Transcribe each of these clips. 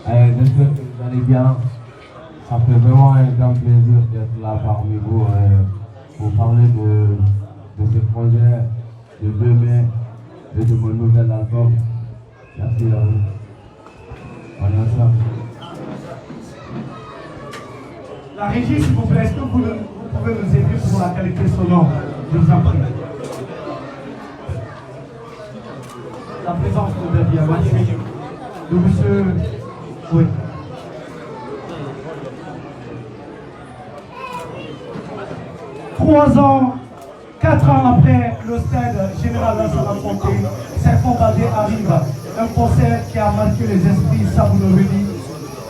J'espère que vous allez bien. Ça fait vraiment un grand plaisir d'être là parmi vous pour parler de ce projet de 2 mai et de mon nouvel album. Merci à vous. On est ensemble. La régie, s'il vous plaît, est-ce que vous pouvez nous aider pour la qualité sonore? Je vous en prie. La présence de David, magnifique. De monsieur. Oui. Trois ans, 4 ans après le stade général Lansana Conté, Serpent Baldé arrive. Un concert qui a marqué les esprits, ça vous le redit.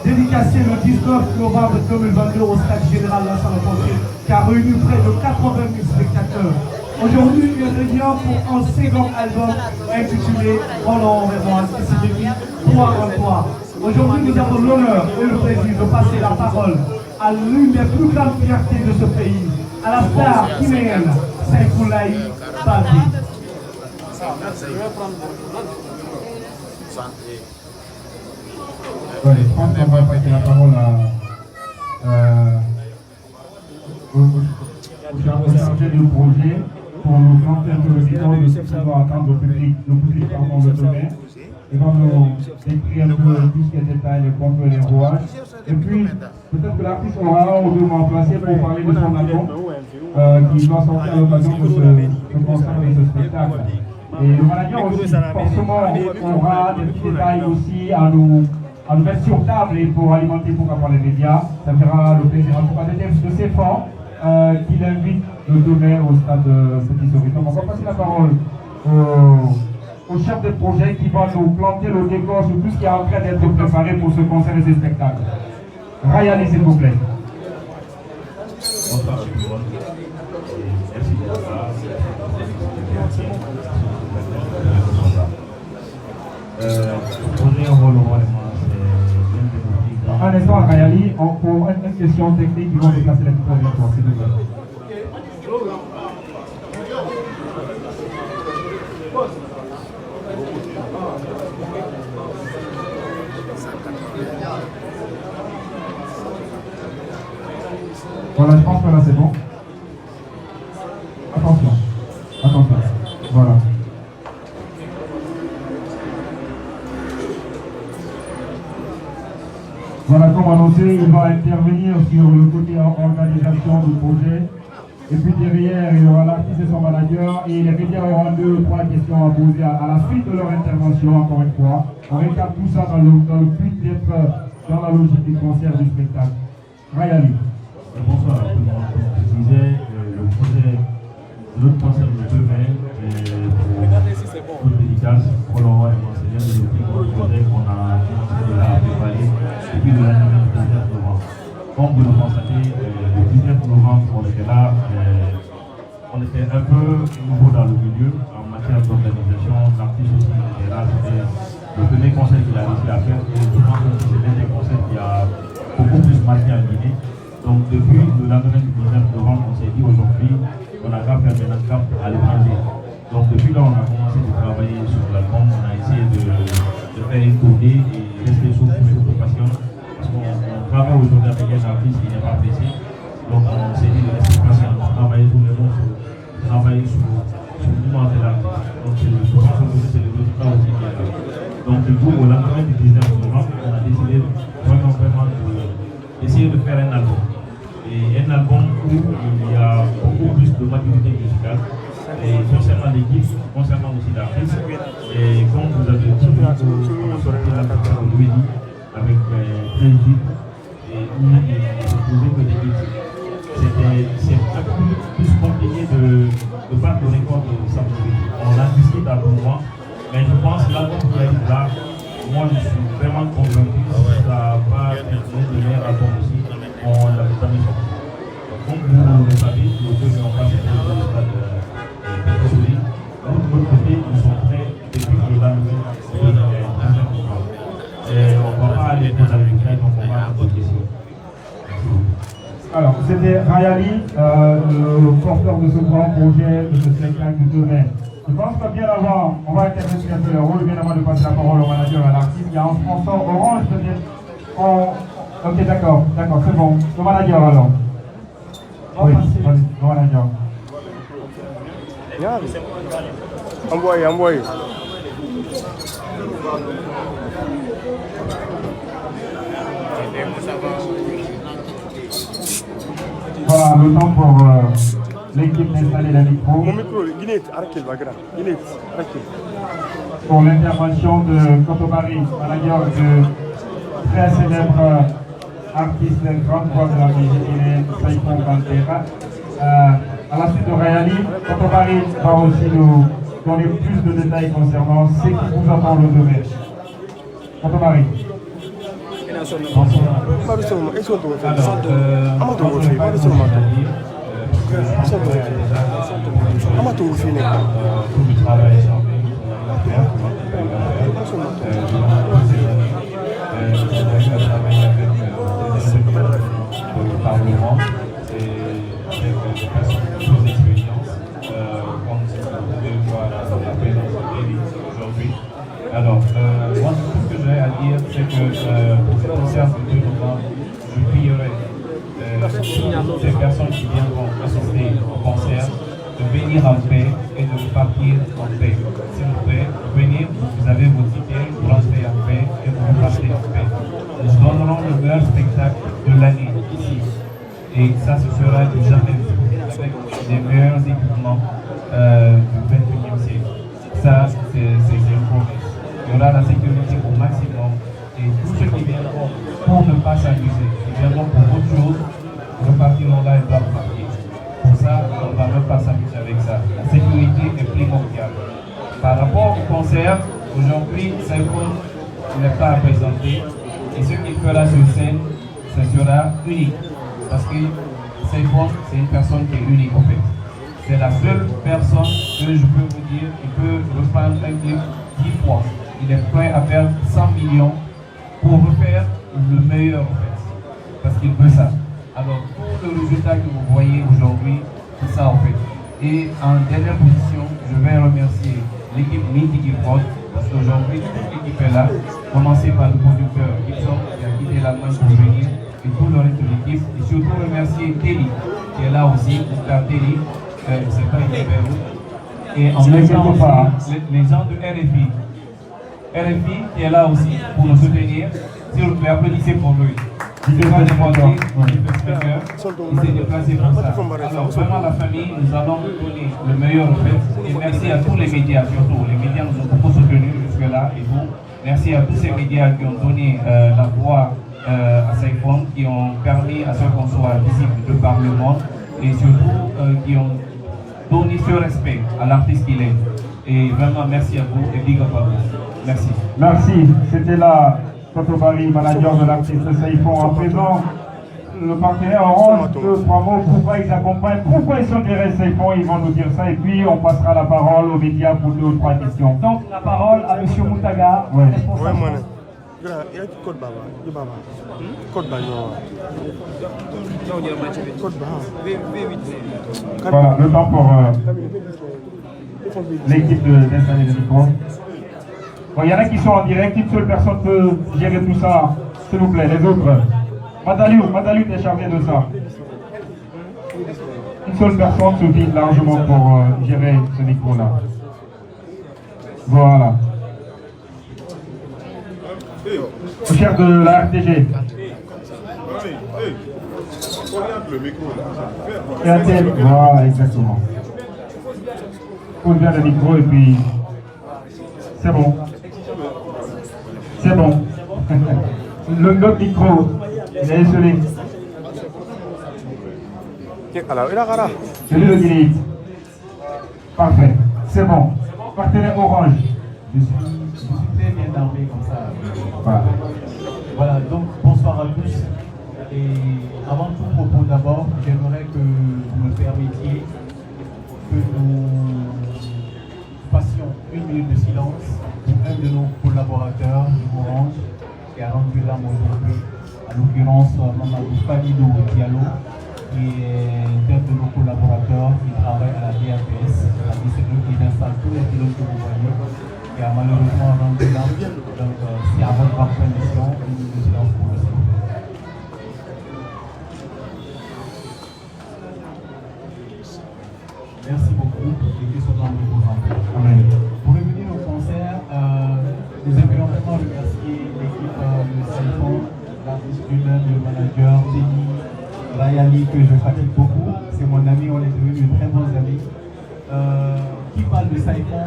Dédicacé le 19 novembre 2022 au stade général Lansana Conté, qui a réuni près de 80 000 spectateurs. Aujourd'hui, il revient pour un second album intitulé Roland Rémoise, qui signifie Toi en toi. Aujourd'hui, nous avons l'honneur et le plaisir de passer la parole à l'une des plus grandes fiertés de ce pays, à la star guinéenne, Saïfoulaï Baldé. Allez, on va passer la parole au chargé du projet pour nous planter un peu le temps de ce qu'on va attendre le public pardon, le domaine. Ils vont nous décrire un peu tout ce qui est détail, les pompes et les rouages. Et puis, peut-être que l'artiste aura un ou deux mots placés pour parler de son album qui va sortir à l'occasion de ce concert et de ce spectacle. Et le manager aussi, forcément, aura des petits détails aussi à nous mettre sur table et pour alimenter pourquoi pas les médias. Ça fera le plaisir en tout cas de ses fans qu'il invite le 2 mai au stade Petit Souris. Donc on va passer la parole au chef de projet qui va nous planter le décor sur tout ce qui est en train d'être préparé pour ce concert et ce spectacle. Rayali, s'il vous plaît. Bonsoir tout le monde. Merci d'être là. Un instant, Rayali, pour une question technique, ils vont déplacer les micros bien pour s'il vous plaît. Voilà, je pense que là c'est bon. Attention, attention, voilà. Voilà, comme annoncé, il va intervenir sur le côté organisation du projet. Et puis derrière, il y aura l'artiste et son manager. Et les médias auront 2 ou 3 questions à poser à la suite de leur intervention, encore une fois. On regarde tout ça dans le but d'être dans la logique du concert, du spectacle. Rayali. Bonsoir à tout le monde. Comme je disais, le projet, notre concert de 2 mai, pour une dédicace, Roland et moi, c'est bien le projet qu'on a commencé déjà à préparer depuis le lendemain du 19 novembre. Comme vous le constatez, le 19 novembre, on était là, on était un peu nouveau dans le milieu en matière d'organisation. L'artiste aussi était là, c'était le premier concert qu'il a réussi à faire et je pense que c'est l'un des concerts qui a beaucoup plus marqué en Guinée. Donc depuis le lendemain du 19 novembre, on s'est dit aujourd'hui, on a qu'à faire maintenant cap à l'étranger. Donc depuis là, on a commencé à travailler sur l'album, on a essayé de faire une tournée et rester sur ce qui nous passionne. Parce qu'on travaille aujourd'hui avec un artiste qui n'est pas pressé. Donc on s'est dit de rester patient, travailler sur les morceaux, travailler sur le mouvement de l'artiste. Donc je pense que c'est le résultat aussi qui est là. Donc du coup, au lendemain du 19 novembre, on a décidé vraiment d'essayer de faire un album. Et un album où il y a beaucoup plus de maturité musicale, et concernant l'équipe, concernant aussi l'artiste. Et comme vous avez dit, on a sorti l'album aujourd'hui avec 13 titres, et où il se trouvait que des titres. C'est un peu plus compliqué de battre le record de Saint-Louis. On en discute à tout moment, mais je pense que l'album qui arrive là, moi je suis vraiment convaincu que ça va être le meilleur album aussi. On l'avait jamais sorti. Comme vous le savez, les deux n'ont pas été au stade de Pétroli. De l'autre côté, ils sont prêts depuis le lendemain de et on ne va pas aller dans la détail, donc on va rester ici. Alors, c'était Rayali, le porteur de ce grand projet, de ce spectacle du 2 mai. Je pense que bien avant, on va intervenir un peu le rôle, bien avant de passer la parole au manager et à l'artiste. Il y a un sponsor Orange, peut-être Ok, d'accord, c'est bon. Le manager alors. Oui, vas-y, le manager. Envoyez. Voilà, le temps pour l'équipe d'installer la micro. Pour l'intervention de Kotobari, manager de très célèbre artiste et grande voix de la musique guinéenne, Saïfon Bantera. À la suite de Rayali, Kotobari va aussi nous donner plus de détails concernant ce qui vous attend le demain. Kotobari. Parlement et avec des personnes de plus d'expérience, comme vous pouvez voir la présence de aujourd'hui. Alors, moi, tout ce que j'ai à dire, c'est que pour ce concert de 2 novembre, je prierai toutes ces personnes qui viendront assister au concert de venir en paix et de repartir en paix. S'il vous plaît, venez, vous avez vos tickets pour entrer en paix et vous repartez en paix. Nous donnerons le meilleur spectacle de l'année ici. Et ça, ce sera du jamais vu, avec les meilleurs équipements du 21e siècle. Ça, c'est une promesse. Il y aura la sécurité au maximum et tous ceux qui viendront pour ne pas s'amuser, qui viendront pour autre chose, repartiront là et doivent partir. Pour ça, on ne va même pas s'amuser avec ça. La sécurité est primordiale. Par rapport au concert, aujourd'hui, Saïfon n'est pas à présenter et ce qu'il fera sur scène, ce sera unique. Parce que Saïfon, c'est une personne qui est unique en fait. C'est la seule personne que je peux vous dire qui peut reprendre un clip 10 fois. Il est prêt à faire 100 millions pour refaire le meilleur en fait. Parce qu'il veut ça. Alors tout le résultat que vous voyez aujourd'hui, c'est ça en fait. Et en dernière position, je vais remercier l'équipe Mythique Prod. Parce qu'aujourd'hui, toute l'équipe est là. Commencez par le producteur Gibson qui a quitté la main pour venir. Et tout le reste de l'équipe. Et surtout remercier Telly qui est là aussi, Oscar Telly, c'est pas une où. Et en même temps aussi, les gens de RFI. RFI qui est là aussi pour nous soutenir. S'il vous plaît, applaudissez pour lui. Il s'est déplacé pour ça. Alors vraiment la famille, nous allons donner le meilleur en fait. Et merci à tous les médias surtout. Les médias nous ont beaucoup soutenus jusque-là et vous. Merci à tous ces médias qui ont donné la voix à Saïfon, qui ont permis à ce qu'on soit visible de par le monde et surtout qui ont donné ce respect à l'artiste qu'il est. Et vraiment merci à vous et big up à vous. Merci. Merci. C'était là Kotobari, manager de l'artiste Saïfon. À présent, le partenaire Orange, 2-3 mots, pourquoi ils accompagnent, pourquoi ils sont derrière Saïfon, ils vont nous dire ça et puis on passera la parole aux médias pour 2 ou 3 questions. Donc la parole à M. Moutaga, responsable. Voilà, le temps pour l'équipe d'installer le micro. Bon, il y en a qui sont en direct, une seule personne peut gérer tout ça, s'il vous plaît, les autres. Madalou est chargé de ça. Une seule personne suffit largement pour gérer ce micro-là. Voilà. Le chef de la RTG. RTL, voilà, exactement. On vient le micro et puis c'est bon. C'est bon. Le micro, il est isolé. Celui de Guinée. Parfait. C'est bon. Partenaire Orange. Je suis très bien armé comme ça. Voilà. Voilà, donc bonsoir à tous. Et avant tout propos d'abord, j'aimerais que vous me permettiez que nous fassions 1 minute de silence pour un de nos collaborateurs d'Orange qui a rendu l'âme aujourd'hui, en l'occurrence Mamadou Famidou Diallo, qui est un de nos collaborateurs qui travaille à la DAPS, c'est celui qui installe tous les pilotes que vous voyez, qui a malheureusement rendu l'âme. Donc c'est à votre permission, 1 minute de silence pour le lui-même le manager, Teddy, Rayali, que je fatigue beaucoup. C'est mon ami, on est devenus de très bons amis. Qui parle de Saïfon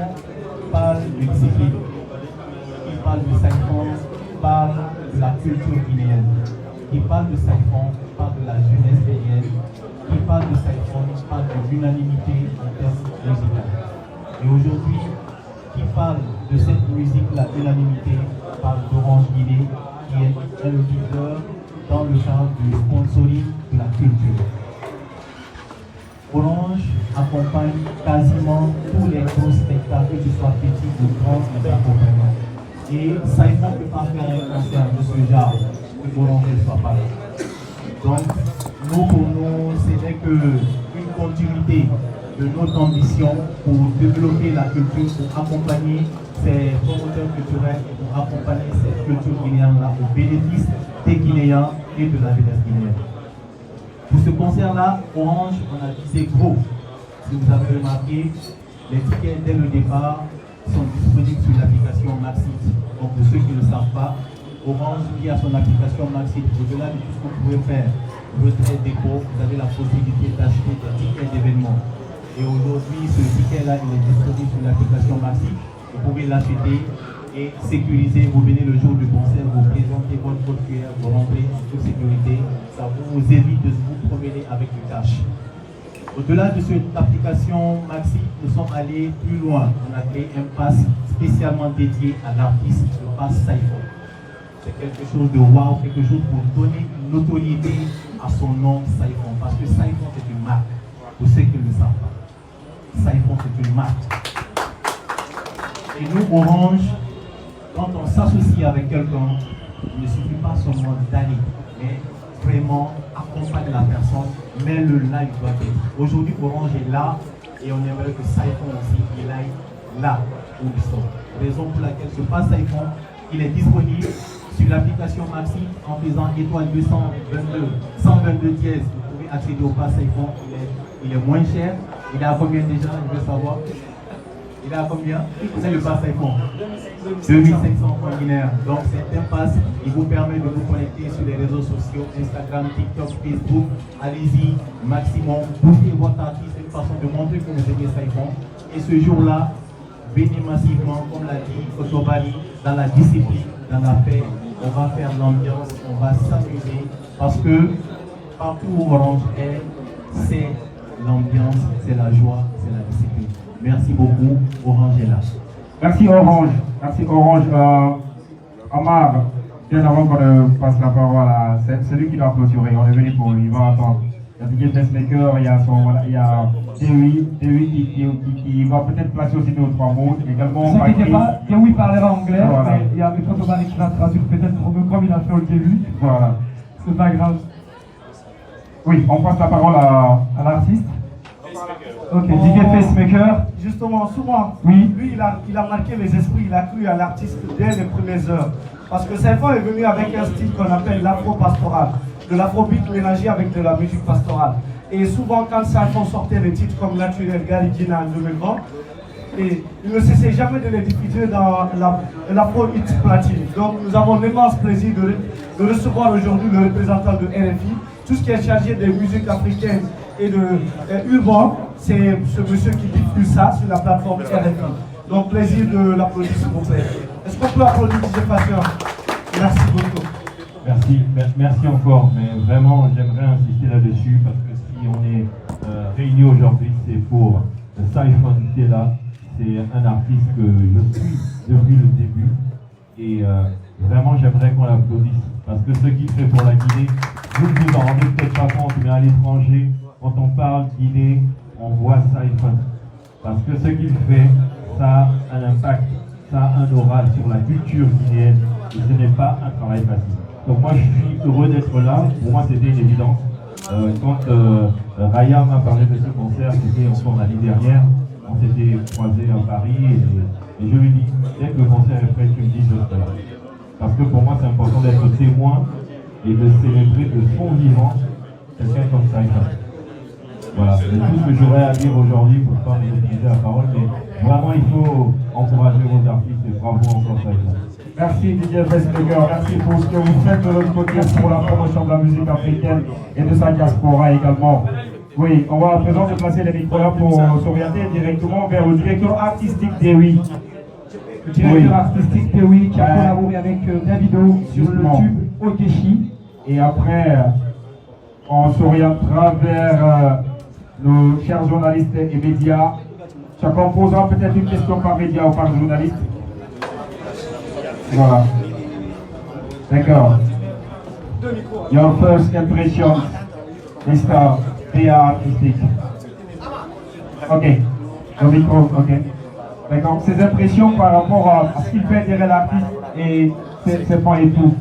parle de discipline. Qui parle de Saïfon parle de la culture guinéenne. Qui parle de Saïfon parle de la jeunesse guinéenne. Qui parle de Saïfon parle de l'unanimité en termes musicaux. Et aujourd'hui, qui parle de cette musique-là, l'unanimité, parle d'Orange Guinée, qui est un leader dans le cadre du sponsoring de la culture. Orange accompagne quasiment tous les gros spectacles, qu'ils soient petits ou grands, les accompagnants. Et Saïfon ne peut pas faire un concert de ce genre que Orange ne soit pas là. Donc, nous, pour nous, c'était qu'une continuité de notre ambition pour développer la culture, pour accompagner ces promoteurs culturels et pour accompagner cette culture guinéenne-là au bénéfice des Guinéens et de la jeunesse guinéenne. Pour ce concert-là, Orange, on a visé gros. Si vous avez remarqué, les tickets dès le départ sont disponibles sur l'application Maxit. Donc pour ceux qui ne le savent pas, Orange, via son application Maxit, au-delà de tout ce que vous pouvez faire, retrait, dépôt, vous avez la possibilité d'acheter des tickets d'événements. Et aujourd'hui, ce ticket-là, il est disponible sur l'application Maxit. Vous pouvez l'acheter et sécuriser. Vous venez le jour du concert, vous présentez votre code QR, vous rentrez en toute sécurité. Ça vous évite de vous promener avec du cash. Au-delà de cette application Maxi, nous sommes allés plus loin. On a créé un pass spécialement dédié à l'artiste, le pass Saïfon. C'est quelque chose de wow, quelque chose pour donner une notoriété à son nom Saïfon. Parce que Saïfon, c'est une marque. Pour ceux qui ne le savent pas. Saïfon, c'est une marque. Et nous, Orange, quand on s'associe avec quelqu'un, il ne suffit pas seulement d'aller, mais vraiment accompagner la personne, mais le live doit être. Aujourd'hui, Orange est là et on aimerait que Saïfon aussi, il aille là où ils sont. Raison pour laquelle ce pass Saïfon, il est disponible sur l'application Maxi en faisant étoile 222, 122 dièse. Vous pouvez accéder au pass Saïfon, il est moins cher. Il est à combien déjà, je veux savoir? Il est à combien? C'est le pass Saïfon. 2500 francs guinéens. Donc c'est un pass qui vous permet de vous connecter sur les réseaux sociaux, Instagram, TikTok, Facebook. Allez-y, maximum. Boostez votre artiste, c'est une façon de montrer que vous aimez Saïfon. Et ce jour-là, venez massivement, comme l'a dit Otobali, dans la discipline, dans la paix. On va faire l'ambiance, on va s'amuser. Parce que partout où Orange est, c'est l'ambiance, c'est la joie, c'est la discipline. Merci beaucoup, Orange est là. Merci Orange. Merci Orange. Amar, bien avant qu'on passe la parole à celui qui doit clôturer, on est venu pour lui, il va attendre. Il y a DJ Testmaker, il y a Dewey qui va peut-être placer aussi 2 ou 3 mots. Également, ne vous inquiétez pas, Dewey parlera anglais, voilà. Mais il y a mes Otobali qui va traduire peut-être pour nous comme il a fait au début. Voilà. C'est pas grave. Oui, on passe la parole à l'artiste. Ok, DJ Pacemaker. Justement, souvent, oui. Lui, il a marqué les esprits, il a cru à l'artiste dès les premières heures. Parce que Saïfon est venu avec un style qu'on appelle l'afro-pastoral, de l'afrobeat mélangé avec de la musique pastorale. Et souvent, quand Saïfon sortait des titres comme Naturel, Garidina en 2020, et il ne cessait jamais de les diffuser dans l'afro-hit platine. Donc, nous avons l'immense plaisir de recevoir aujourd'hui le représentant de RFI, tout ce qui est chargé des musiques africaines et de urbain, c'est ce monsieur qui diffuse ça sur la plateforme RFI. Donc plaisir de l'applaudir s'il vous plaît. Est-ce qu'on peut applaudir DJ Patient? Merci beaucoup. Merci encore, mais vraiment j'aimerais insister là-dessus parce que si on est réunis aujourd'hui, c'est pour Saïfon qui est là. C'est un artiste que je suis depuis le début et vraiment j'aimerais qu'on l'applaudisse parce que ce qu'il fait pour la Guinée, vous ne vous en rendez peut-être pas compte, mais à l'étranger, quand on parle Guinée, on voit Saïfon. Parce que ce qu'il fait, ça a un impact, ça a un aura sur la culture guinéenne et ce n'est pas un travail facile. Donc moi je suis heureux d'être là, pour moi c'était une évidence. Quand Raya m'a parlé de ce concert, c'était encore l'année dernière, on s'était croisés à Paris et je lui dis, dès que le concert est prêt, tu me dis je serai là. Parce que pour moi c'est important d'être témoin et de célébrer de son vivant quelqu'un comme Saïfon. Voilà, c'est tout ce que j'aurais à dire aujourd'hui pour ne pas utiliser la parole, mais vraiment il faut encourager vos artistes et bravo encore Saïfon. Merci Didier Vestager, merci pour ce que vous faites de l'autre côté pour la promotion de la musique africaine et de sa diaspora également. Oui, on va à présent déplacer les micros là pour s'orienter directement vers le directeur artistique d'Ewi. Le directeur artistique d'Ewi qui a collaboré avec Davido sur le tube Okeshi. Et après, on s'orientera vers nos chers journalistes et médias. Chacun posera peut-être une question par média ou par journaliste. Voilà. D'accord. Your first impression, Mr. PA artistique. Ok. Le micro, ok. D'accord. Ses impressions par rapport à ce qu'il fait derrière l'artiste et ses points et tout.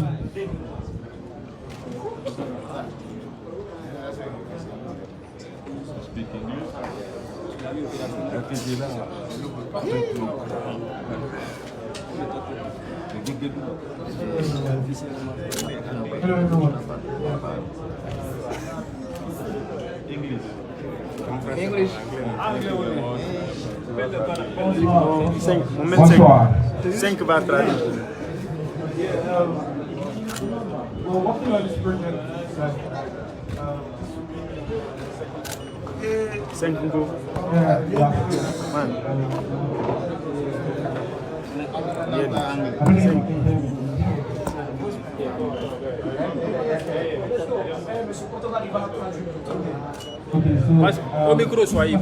Bonsoir. 5 va traduire. Au micro, soyez.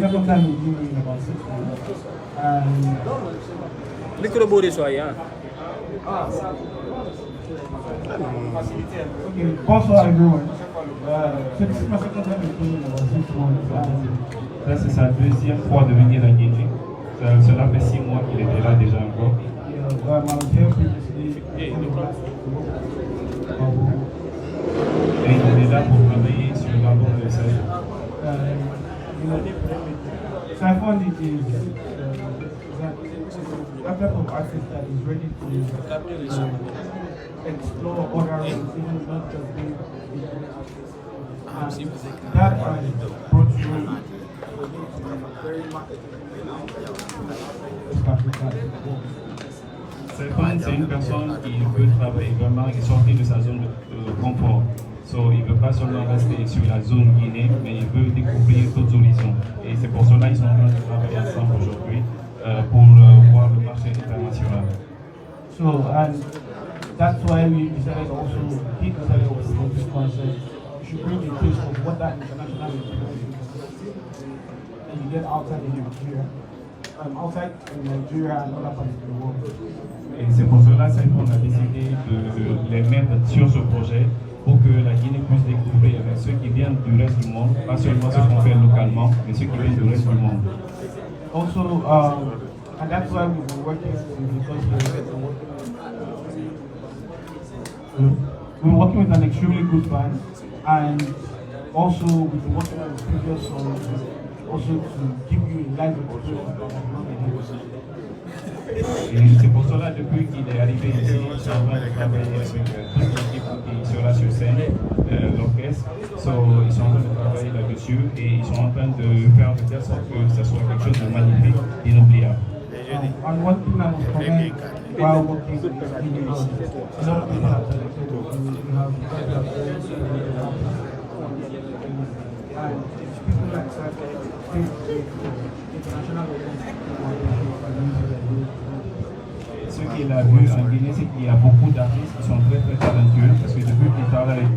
Micro, bourré, soyez. Bonsoir, everyone. Là, c'est sa deuxième fois de venir à Guinée. Cela fait 6 mois qu'il était là déjà encore. Et il est là pour travailler sur l'album de Saïfon. Saïfon is a type of artist that is ready to explore other ways, even not just being that brought you Saïfon, c'est une personne qui veut travailler vraiment, qui est sortie de sa zone de confort. So, il ne veut pas seulement rester sur la zone Guinée, mais il veut découvrir d'autres horizons. Et c'est pour cela qu'ils sont en train de travailler ensemble aujourd'hui pour voir le marché international. So, and that's why we decided also, he decided also for this concert, you should bring a taste of what that international experience is. And you get outside in Nigeria, outside in Nigeria and other parts of the world. Et c'est pour cela qu'on a décidé de les mettre sur ce projet pour que la Guinée puisse découvrir ceux qui viennent du reste du monde, pas seulement ceux qu'on fait localement, mais ceux qui viennent du reste du monde. Also, and that's why we've been working we're working with an extremely good band, and also we've been working on the previous songs, also to give you a live experience. Et c'est pour cela, depuis qu'il est arrivé ici, ils sont en train de travailler avec toute l'équipe qui sera sur scène, l'orchestre. Ils sont en train de travailler là-dessus et ils sont en train de faire de telle sorte que ce soit quelque chose de magnifique, d'inoubliable. And one thing I was comment while working with the video, a lot of people have selected you have and people like international Ce qu'il a vu en Guinée, c'est qu'il y a beaucoup d'artistes qui sont très très talentueux, parce que depuis qu'il travaille avec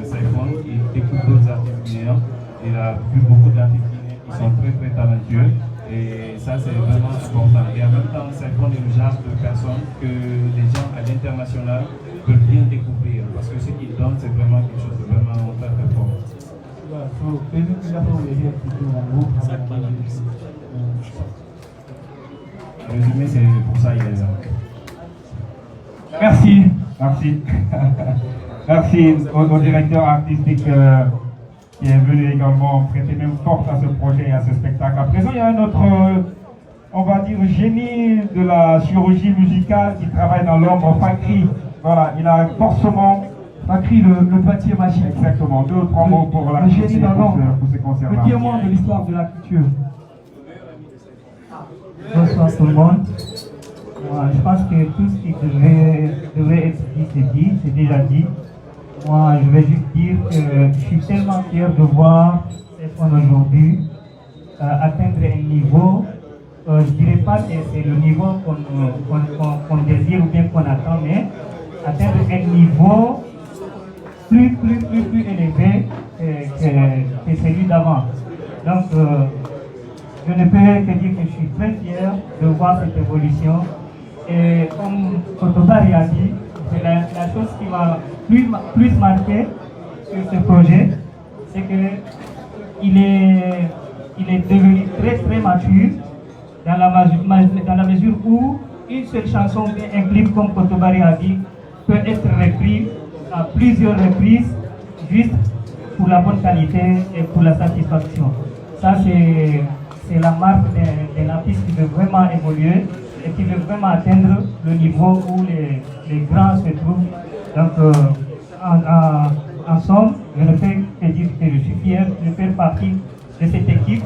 Saïfon, il découvre d'autres artistes guinéens. Il a vu beaucoup d'artistes guinéens qui sont très très talentueux, et ça c'est vraiment important. Et en même temps, Saïfon est le genre de personne que les gens à l'international peuvent bien découvrir, parce que ce qu'il donne, c'est vraiment quelque chose de vraiment très très fort. Yeah, so basically that's what we're here to do, and we'll have a En résumé, c'est pour ça qu'il est là. Merci, merci. Merci au directeur artistique qui est venu également prêter même force à ce projet et à ce spectacle. À présent, il y a un autre, on va dire, génie de la chirurgie musicale qui travaille dans l'ombre, Fakri. Voilà, il a forcément... Fakri, le pâtier magique. Exactement, 2 ou 3 mots pour la génie dans l'ombre. pour ces concerts-là. Le diamant de l'histoire de la culture. Bonsoir tout le monde. Moi, je pense que tout ce qui devait être dit, c'est déjà dit. Moi, je vais juste dire que je suis tellement fier de voir Saifon aujourd'hui atteindre un niveau, je ne dirais pas que c'est le niveau qu'on désire ou bien qu'on attend, mais atteindre un niveau plus élevé que celui d'avant. Donc, je ne peux que dire que je suis très fier de voir cette évolution. Et comme Kotobari a dit, c'est la chose qui m'a plus marqué sur ce projet, c'est qu'il est devenu très mature dans la mesure où une seule chanson, un clip comme Kotobari a dit, peut être repris à plusieurs reprises juste pour la bonne qualité et pour la satisfaction. Ça, c'est la marque d'un artiste qui veut vraiment évoluer et qui veut vraiment atteindre le niveau où les grands se trouvent. Donc, en somme, je ne peux que dire que je suis fier de faire partie de cette équipe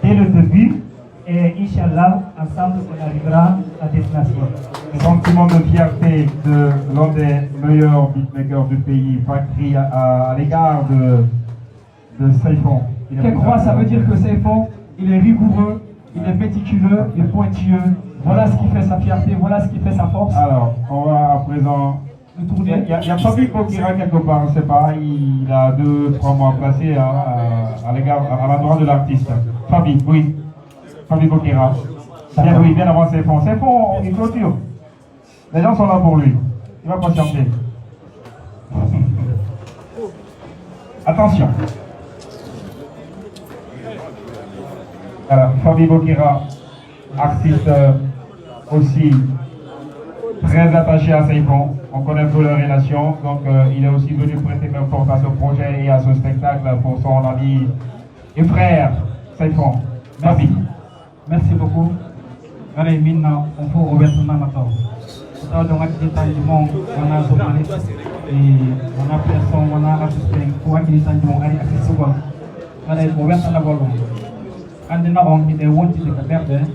dès le début. Et Inch'Allah, ensemble, on arrivera à destination. Le sentiment de fierté de l'un des meilleurs beatmakers du pays, Fakri, à l'égard de Saifon. Quelle croix, ça veut dire que Saifon, il est rigoureux, il est méticuleux, il est pointilleux. Voilà ce qui fait sa fierté, voilà ce qui fait sa force. Alors, on va à présent tourner. Il y a Fabi Bokira quelque part, je ne sais pas, il a 2-3 mois placé à l'endroit de l'artiste. Fabi, oui. Fabi Bokira. Bien avant Saifon. Saifon, il clôture. Les gens sont là pour lui. Il va patienter. Attention. Alors, Fabi Bokira, artiste aussi très attaché à Saifon. On connaît peu leurs relations, donc il est aussi venu prêter main forte à ce projet et à ce spectacle pour son ami et frère Saifon. Merci. Merci beaucoup. Allez, maintenant, on peut ouvertement maintenant. Donc, on a journaliste et on a personne, on a assisté pour qu'il y ait un accès souvent. Allez, ouvertement la and na on ide wonti de berde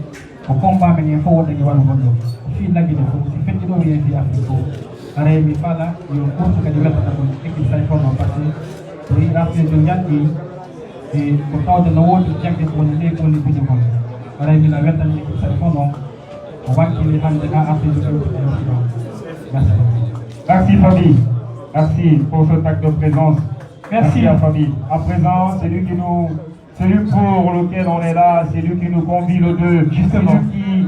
ko combat men fo wonde walu gondo fi lagi de ko si fetti do wi fi afriko are mi fala yo ko ka di wata ko ekip sai fo no parce to ira fi do nyandi e ko tawde no wonti jangde ko ne ko ni bidi ko are mi la wata ni ekip sai fo no o wakki ni hande ka afriko merci. Merci Fabi. Merci pour cet acte de présence. Merci à Fabi. À présent, c'est lui pour lequel on est là, c'est lui qui nous convie le 2. Justement. C'est lui qui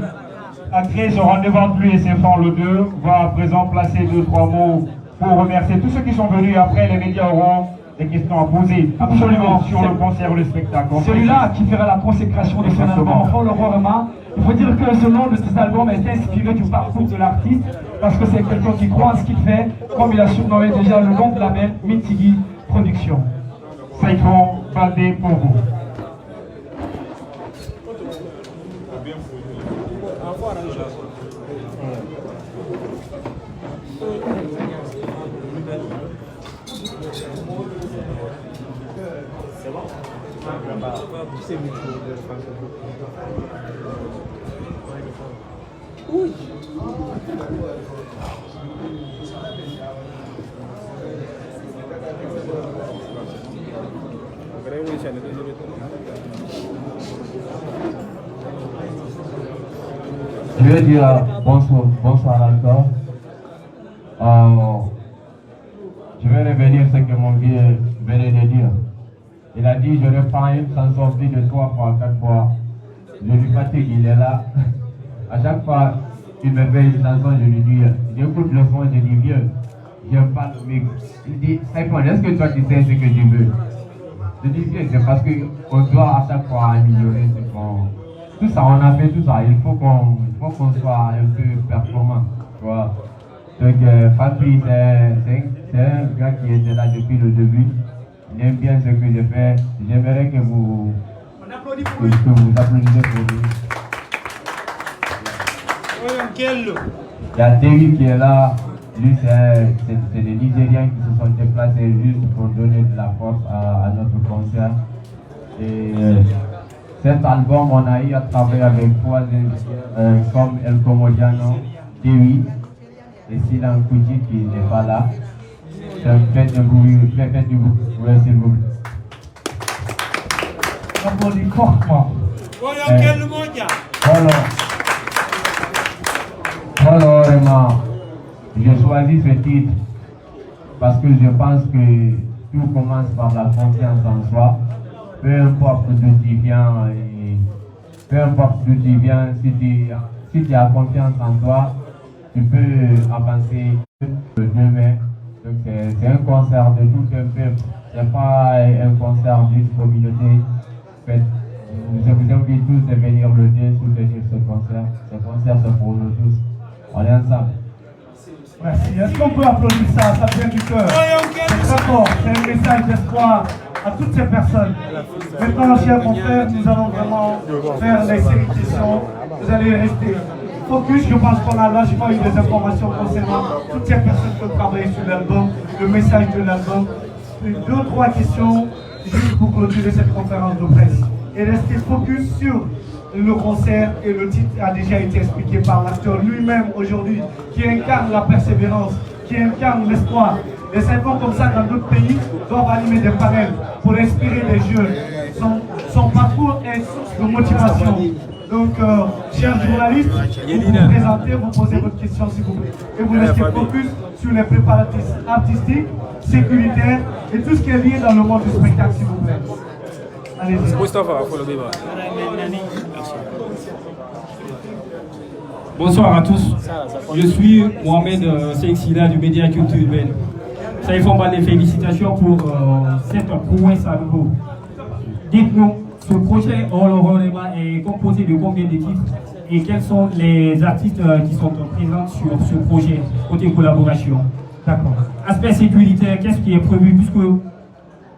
a créé ce rendez-vous entre lui et Saifon le 2. Va à présent placer 2-3 mots pour remercier tous ceux qui sont venus. Après, les médias auront des questions à poser. Absolument. Sur le concert ou le spectacle. Celui-là qui fera la consécration de son album, Enfant le Roi. Il faut dire que ce nom de cet album est inspiré du parcours de l'artiste parce que c'est quelqu'un qui croit en ce qu'il fait, comme il a surnommé déjà le nom de la même Mitigi Production. Saifon Baldé pour vous. Oui. Je vais dire bonsoir encore. Je vais revenir sur ce que mon vieux venait de dire. Il a dit, je reprends une chanson plus de 3 fois, 4 fois. Je lui fatigue, il est là. À chaque fois qu'il me fait une chanson, je lui dis, j'écoute le son, je dis, vieux, j'aime pas le mix. Il dit, Saifon, est-ce que toi tu sais ce que je veux? Je dis, vieux, c'est parce qu'on doit à chaque fois améliorer ce qu'on... Tout ça, on a fait tout ça. Il faut qu'on soit un peu performant. Tu vois. Donc, Fatih, c'est un gars qui était là depuis le début. Il aime bien ce que je fais. J'aimerais que vous applaudissez pour lui. Il y a Terry qui est là. Lui, c'est des Nigériens qui se sont déplacés juste pour donner de la force à notre concert. Et Cet album, on a eu à travailler avec trois comme El Comodiano, Dewi et Silan Kuti qui n'est pas là. Faites du bruit, s'il vous plaît. Applaudis fortement. Alors, vraiment, j'ai choisi ce titre parce que je pense que tout commence par la confiance en soi. Peu importe d'où tu viens, si tu as confiance en toi, tu peux avancer demain. Donc c'est un concert de tout un peuple, c'est pas un concert d'une communauté. En fait, je vous invite tous à venir le 2 soutenir ce concert. Ce concert c'est pour nous tous. On est ensemble. Merci. Est-ce qu'on peut applaudir ça? Ça vient du cœur. C'est très fort. C'est un message d'espoir à toutes ces personnes. Maintenant, chers confrères, nous allons vraiment faire les séries de questions. Vous allez rester focus. Je pense qu'on a largement eu des informations concernant toutes ces personnes qui ont travaillé sur l'album, le message de l'album. 2-3 questions juste pour clôturer cette conférence de presse. Et rester focus sur le concert, et le titre a déjà été expliqué par l'acteur lui-même aujourd'hui, qui incarne la persévérance, qui incarne l'espoir. Les servants comme ça dans d'autres pays doivent animer des panels pour inspirer les jeunes. Son parcours est source de motivation. Donc, chers journalistes, vous vous présentez, vous posez votre question s'il vous plaît. Et vous restez focus sur les préparatifs artistiques, sécuritaires et tout ce qui est lié dans le monde du spectacle s'il vous plaît. Allez-y. Bonsoir à tous. Je suis Mohamed Seixila du Média Culture Urbaine. Ça y font les félicitations pour cette prouesse à nouveau. Dites-nous, ce projet Olorolema est composé de combien de titres et quels sont les artistes qui sont présents sur ce projet côté collaboration? D'accord. Aspect sécuritaire, qu'est-ce qui est prévu puisque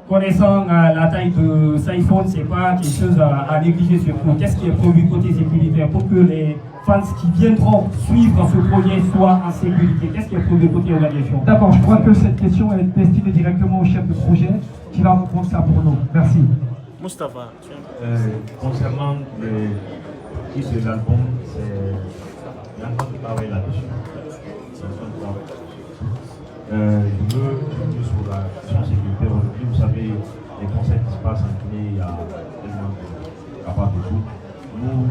connaissant la taille de Saifon, c'est pas quelque chose à négliger sur le. Qu'est-ce qui est prévu côté sécuritaire pour que les fans qui viendront suivre ce projet soient en sécurité? Qu'est-ce qui est prévu côté organisation? D'accord, je crois que cette question est destinée directement au chef de projet qui va répondre ça pour nous. Merci. Moustapha. Concernant le titre de l'album, il y a encore du travail là-dessus. Je veux revenir sur la question sécuritaire. Aujourd'hui, vous savez, les concerts qui se passent en Guinée, il y a tellement de capables de tout. Nous,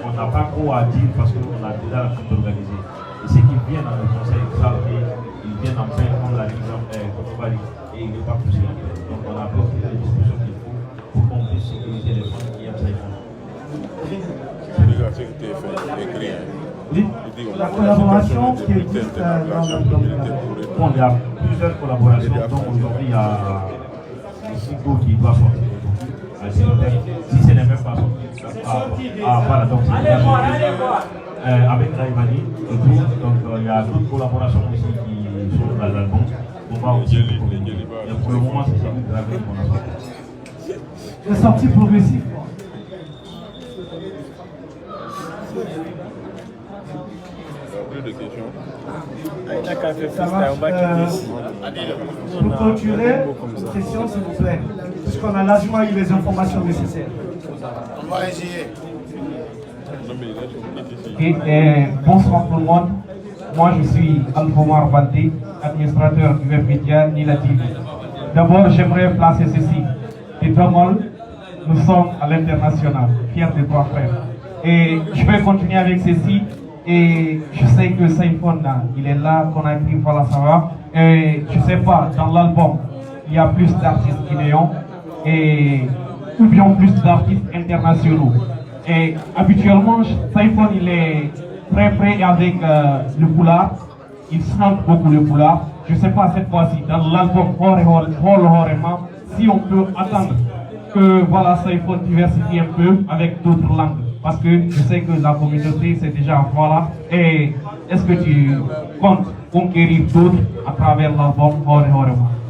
on n'a pas trop à dire parce qu'on a déjà l'habitude d'organiser. Et ceux qui viennent dans le conseil, ils viennent en plein comme la Ligue et il n'est pas possible. Donc on a pris les dispositions qu'il faut pour qu'on puisse sécuriser les gens qui aiment ça. La collaboration qui existe dans l'album. Bon, il y a plusieurs collaborations. Donc aujourd'hui, il y a le Sigo qui doit sortir. Si ce n'est même pas sorti, voilà, donc c'est avec Raïmani et tout. Donc il y a d'autres collaborations aussi qui sont dans l'album. On va aussi pour le moment, c'est celui de la vie qu'on a sorti. C'est sorti progressif. De questions. Pour clôturer, une question s'il vous plaît, puisqu'on a largement eu les informations nécessaires. On va essayer. Bonsoir tout le monde. Moi je suis Alfomar Balti, administrateur du web média Nila TV. D'abord j'aimerais placer ceci. Et Domol, nous sommes à l'international, fiers de toi frère. Et je vais continuer avec ceci. Et je sais que Saifon, il est là, qu'on a écrit, voilà, ça va. Et je sais pas, dans l'album, il y a plus d'artistes guinéens ou bien plus d'artistes internationaux. Et habituellement, Saifon, il est très près avec le foulard. Il chante beaucoup le foulard. Je sais pas cette fois-ci, dans l'album si on peut attendre que voilà, Saifon diversifie un peu avec d'autres langues. Parce que je sais que la communauté c'est déjà voilà. Et est-ce que tu comptes conquérir d'autres à travers l'album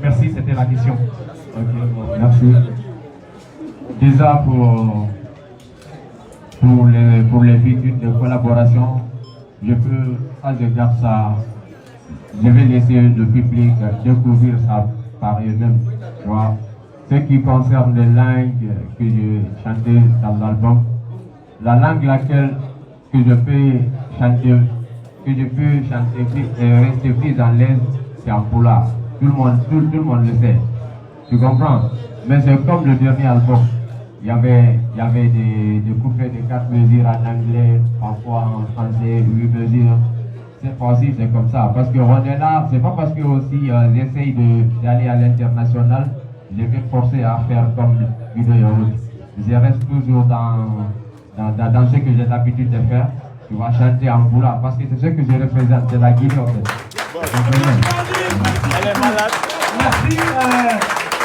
Merci, c'était la question. Ok, merci. Déjà pour les études de collaboration, je garde ça. Je vais laisser le public découvrir ça par eux-mêmes. ce qui concerne les langues que je chantais dans l'album, la langue laquelle que je peux chanter et rester plus à l'aise, c'est en pulaar. Tout le monde le sait. Tu comprends? Mais c'est comme le dernier album. Il y avait des couplets de 4 mesures en anglais, parfois en français, 8 mesures. Cette fois-ci, c'est comme ça. Parce qu'on est là, c'est pas parce que aussi j'essaye d'aller à l'international, je vais forcer à faire comme vidéo. Je reste toujours dans ce que j'ai l'habitude de faire. Tu vas chanter en pulaar parce que c'est ce que je représente, c'est la Guinée en fait. Elle est malade. Merci.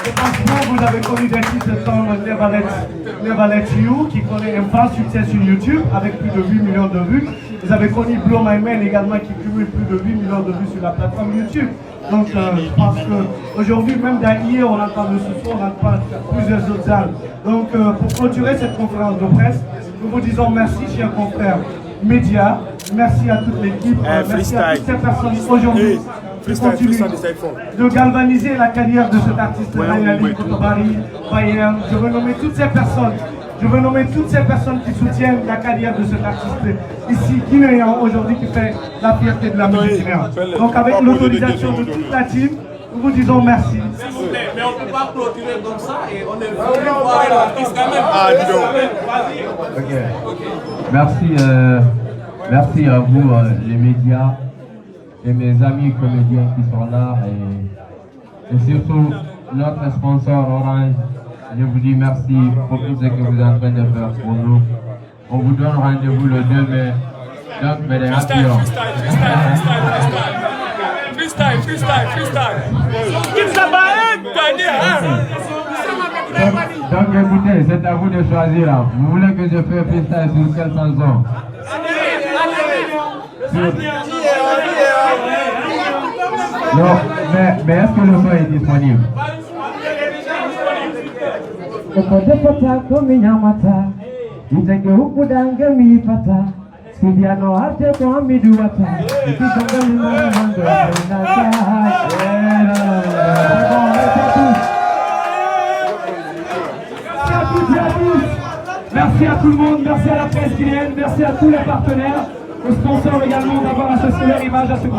Je pense que vous avez connu des titres comme Never Let You, qui connaît un grand succès sur YouTube avec plus de 8 millions de vues. Vous avez connu Blow My Man également qui cumule plus de 8 millions de vues sur la plateforme YouTube. Donc je pense qu'aujourd'hui, même hier, on entend le soir, on entend plusieurs autres albums. Donc pour clôturer cette conférence de presse, nous vous disons merci, chers confrères médias. Merci à toute l'équipe. Merci à toutes ces personnes aujourd'hui qui continuent de galvaniser la carrière de cet artiste Rayali Kotobari, Bayern. Je veux nommer toutes ces personnes. Je veux nommer toutes ces personnes qui soutiennent la carrière de cet artiste ici, guinéen, aujourd'hui, qui fait la fierté de la musique guinéenne. Donc avec l'autorisation de toute la team, nous vous disons merci. S'il vous plaît, mais on ne peut pas clôturer comme ça et on est venu voir l'artiste quand même. Ah non. Merci à vous, les médias, et mes amis comédiens qui sont là, et surtout notre sponsor Orange. Je vous dis merci pour tout ce que vous êtes en train de faire pour nous. On vous donne rendez-vous le 2 mai. Donc, Freestyle. Donc écoutez, c'est à vous de choisir. Vous voulez que je fasse freestyle sur quelle chanson? Non, mais est-ce que le son est disponible? Merci à tout le monde, merci à la presse guinéenne, merci à tous les partenaires, aux sponsors également d'avoir associé leur image à ce grand